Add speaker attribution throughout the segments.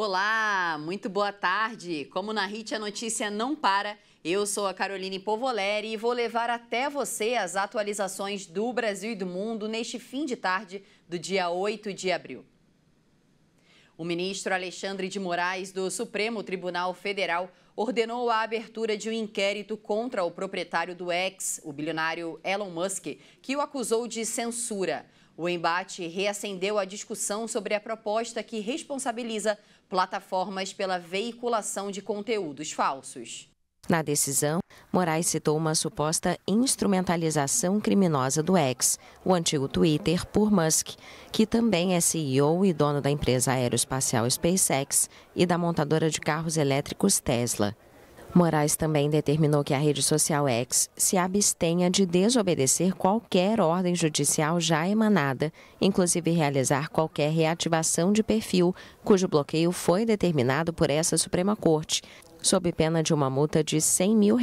Speaker 1: Olá, muito boa tarde. Como na HIT a notícia não para, eu sou a Caroline Povoleri e vou levar até você as atualizações do Brasil e do mundo neste fim de tarde do dia 8 de abril. O ministro Alexandre de Moraes, do Supremo Tribunal Federal, ordenou a abertura de um inquérito contra o proprietário do X, o bilionário Elon Musk, que o acusou de censura. O embate reacendeu a discussão sobre a proposta que responsabiliza plataformas pela veiculação de conteúdos falsos.
Speaker 2: Na decisão, Moraes citou uma suposta instrumentalização criminosa do X, o antigo Twitter, por Musk, que também é CEO e dono da empresa aeroespacial SpaceX e da montadora de carros elétricos Tesla. Moraes também determinou que a rede social X se abstenha de desobedecer qualquer ordem judicial já emanada, inclusive realizar qualquer reativação de perfil, cujo bloqueio foi determinado por essa Suprema Corte, sob pena de uma multa de R$100 mil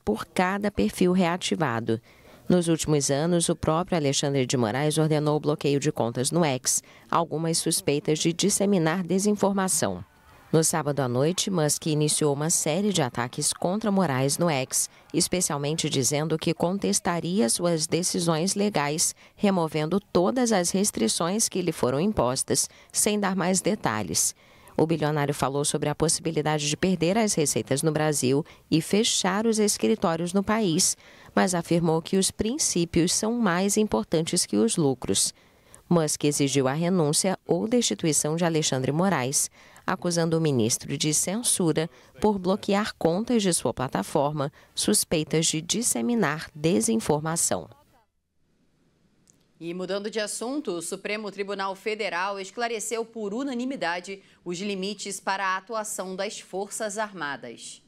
Speaker 2: por cada perfil reativado. Nos últimos anos, o próprio Alexandre de Moraes ordenou o bloqueio de contas no X, algumas suspeitas de disseminar desinformação. No sábado à noite, Musk iniciou uma série de ataques contra Moraes no X, especialmente dizendo que contestaria suas decisões legais, removendo todas as restrições que lhe foram impostas, sem dar mais detalhes. O bilionário falou sobre a possibilidade de perder as receitas no Brasil e fechar os escritórios no país, mas afirmou que os princípios são mais importantes que os lucros. Musk exigiu a renúncia ou destituição de Alexandre Moraes, acusando o ministro de censura por bloquear contas de sua plataforma, suspeitas de disseminar desinformação.
Speaker 1: E mudando de assunto, o Supremo Tribunal Federal esclareceu por unanimidade os limites para a atuação das Forças Armadas.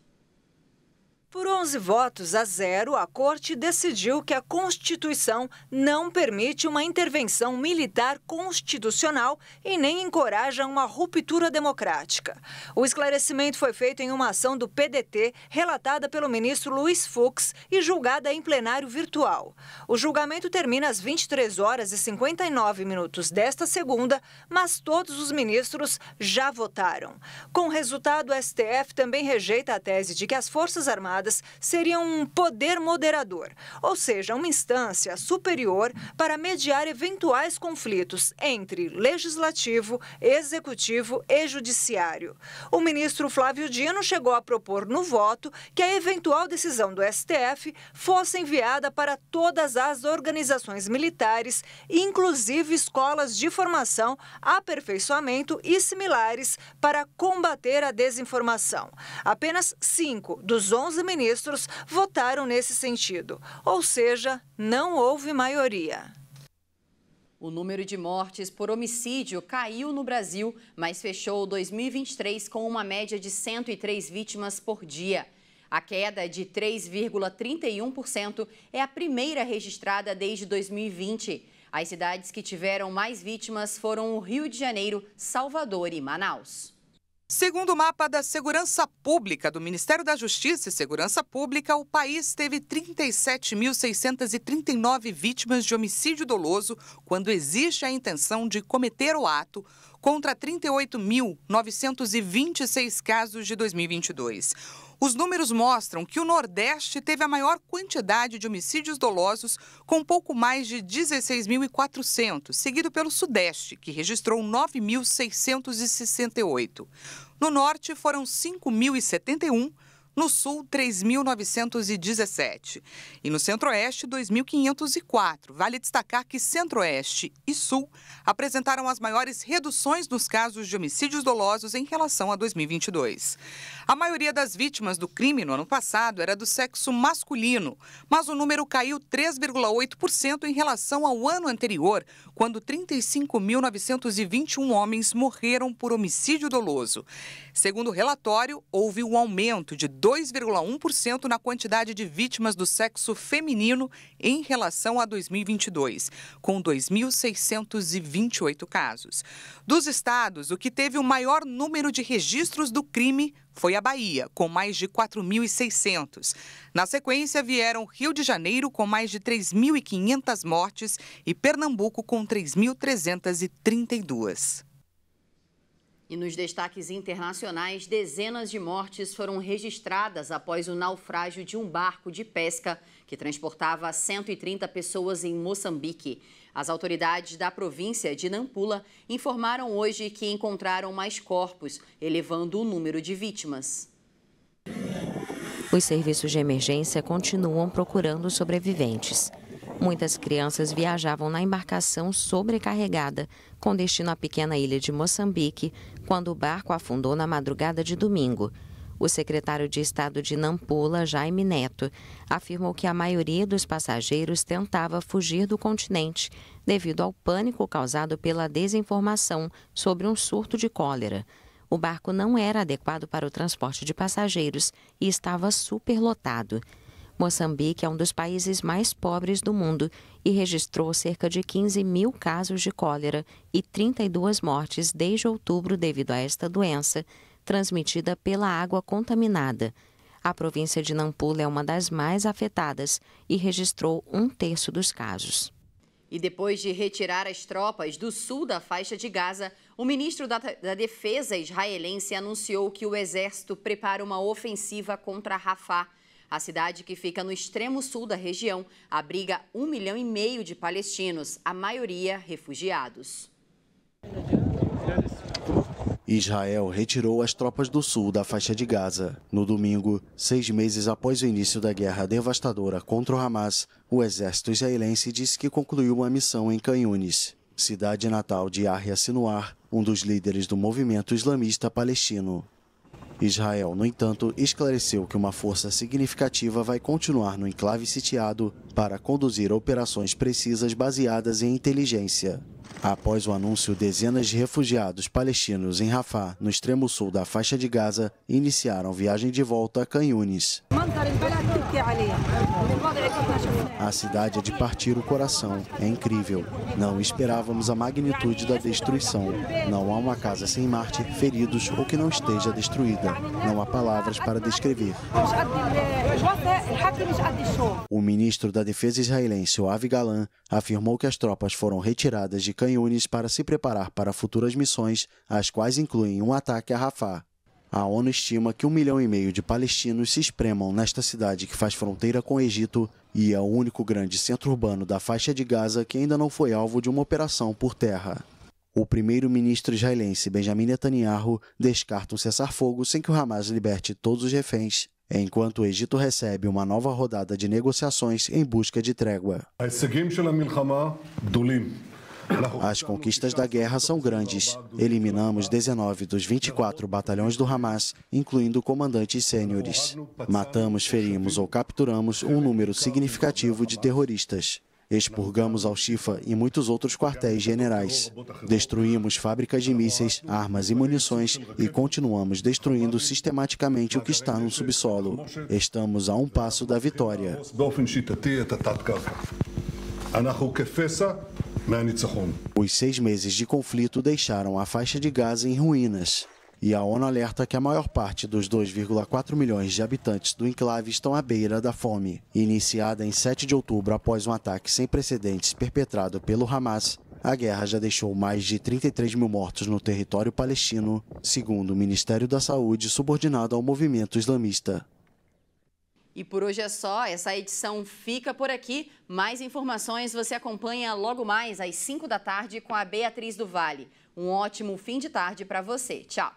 Speaker 3: Por 11 votos a 0, a Corte decidiu que a Constituição não permite uma intervenção militar constitucional e nem encoraja uma ruptura democrática. O esclarecimento foi feito em uma ação do PDT, relatada pelo ministro Luiz Fux e julgada em plenário virtual. O julgamento termina às 23h59 desta segunda, mas todos os ministros já votaram. Com o resultado, o STF também rejeita a tese de que as Forças Armadas seriam um poder moderador, ou seja, uma instância superior para mediar eventuais conflitos entre legislativo, executivo e judiciário. O ministro Flávio Dino chegou a propor no voto que a eventual decisão do STF fosse enviada para todas as organizações militares, inclusive escolas de formação, aperfeiçoamento e similares, para combater a desinformação. Apenas 5 dos 11 ministros votaram nesse sentido, ou seja, não houve maioria.
Speaker 1: O número de mortes por homicídio caiu no Brasil, mas fechou 2023 com uma média de 103 vítimas por dia. A queda de 3,31% é a primeira registrada desde 2020. As cidades que tiveram mais vítimas foram o Rio de Janeiro, Salvador e Manaus.
Speaker 4: Segundo o mapa da Segurança Pública do Ministério da Justiça e Segurança Pública, o país teve 37.639 vítimas de homicídio doloso quando existe a intenção de cometer o ato, contra 38.926 casos de 2022. Os números mostram que o Nordeste teve a maior quantidade de homicídios dolosos, com pouco mais de 16.400, seguido pelo Sudeste, que registrou 9.668. No Norte foram 5.071, no Sul, 3.917. E no Centro-Oeste, 2.504. Vale destacar que Centro-Oeste e Sul apresentaram as maiores reduções nos casos de homicídios dolosos em relação a 2022. A maioria das vítimas do crime no ano passado era do sexo masculino, mas o número caiu 3,8% em relação ao ano anterior, quando 35.921 homens morreram por homicídio doloso. Segundo o relatório, houve um aumento de 2,1% na quantidade de vítimas do sexo feminino em relação a 2022, com 2.628 casos. Dos estados, o que teve o maior número de registros do crime foi a Bahia, com mais de 4.600. Na sequência, vieram Rio de Janeiro, com mais de 3.500 mortes, e Pernambuco, com 3.332.
Speaker 1: E nos destaques internacionais, dezenas de mortes foram registradas após o naufrágio de um barco de pesca que transportava 130 pessoas em Moçambique. As autoridades da província de Nampula informaram hoje que encontraram mais corpos, elevando o número de vítimas.
Speaker 2: Os serviços de emergência continuam procurando sobreviventes. Muitas crianças viajavam na embarcação sobrecarregada com destino à pequena ilha de Moçambique quando o barco afundou na madrugada de domingo. O secretário de Estado de Nampula, Jaime Neto, afirmou que a maioria dos passageiros tentava fugir do continente devido ao pânico causado pela desinformação sobre um surto de cólera. O barco não era adequado para o transporte de passageiros e estava superlotado. Moçambique é um dos países mais pobres do mundo e registrou cerca de 15 mil casos de cólera e 32 mortes desde outubro devido a esta doença, transmitida pela água contaminada. A província de Nampula é uma das mais afetadas e registrou 1/3 dos casos.
Speaker 1: E depois de retirar as tropas do sul da faixa de Gaza, o ministro da Defesa israelense anunciou que o exército prepara uma ofensiva contra Rafah. A cidade, que fica no extremo sul da região, abriga 1,5 milhão de palestinos, a maioria refugiados.
Speaker 5: Israel retirou as tropas do sul da faixa de Gaza. No domingo, 6 meses após o início da guerra devastadora contra o Hamas, o exército israelense disse que concluiu uma missão em Khan Yunis, cidade natal de Yahya Sinwar, um dos líderes do movimento islamista palestino. Israel, no entanto, esclareceu que uma força significativa vai continuar no enclave sitiado para conduzir operações precisas baseadas em inteligência. Após o anúncio, dezenas de refugiados palestinos em Rafah, no extremo sul da faixa de Gaza, iniciaram viagem de volta a Khan Yunis. A cidade é de partir o coração. É incrível. Não esperávamos a magnitude da destruição. Não há uma casa sem Marte, feridos ou que não esteja destruída. Não há palavras para descrever. O ministro da Defesa israelense, Yoav Gallant, afirmou que as tropas foram retiradas de Khan Yunis para se preparar para futuras missões, as quais incluem um ataque a Rafah. A ONU estima que 1,5 milhão de palestinos se espremam nesta cidade que faz fronteira com o Egito e é o único grande centro urbano da faixa de Gaza que ainda não foi alvo de uma operação por terra. O primeiro-ministro israelense Benjamin Netanyahu descarta um cessar-fogo sem que o Hamas liberte todos os reféns, enquanto o Egito recebe uma nova rodada de negociações em busca de trégua. As conquistas da guerra são grandes. Eliminamos 19 dos 24 batalhões do Hamas, incluindo comandantes sêniores. Matamos, ferimos ou capturamos um número significativo de terroristas. Expurgamos Al-Shifa e muitos outros quartéis generais. Destruímos fábricas de mísseis, armas e munições e continuamos destruindo sistematicamente o que está no subsolo. Estamos a um passo da vitória. Os 6 meses de conflito deixaram a faixa de Gaza em ruínas. E a ONU alerta que a maior parte dos 2,4 milhões de habitantes do enclave estão à beira da fome. Iniciada em 7 de outubro após um ataque sem precedentes perpetrado pelo Hamas, a guerra já deixou mais de 33 mil mortos no território palestino, segundo o Ministério da Saúde, subordinado ao movimento islamista.
Speaker 1: E por hoje é só, essa edição fica por aqui. Mais informações você acompanha logo mais às 5 da tarde com a Beatriz do Vale. Um ótimo fim de tarde para você. Tchau!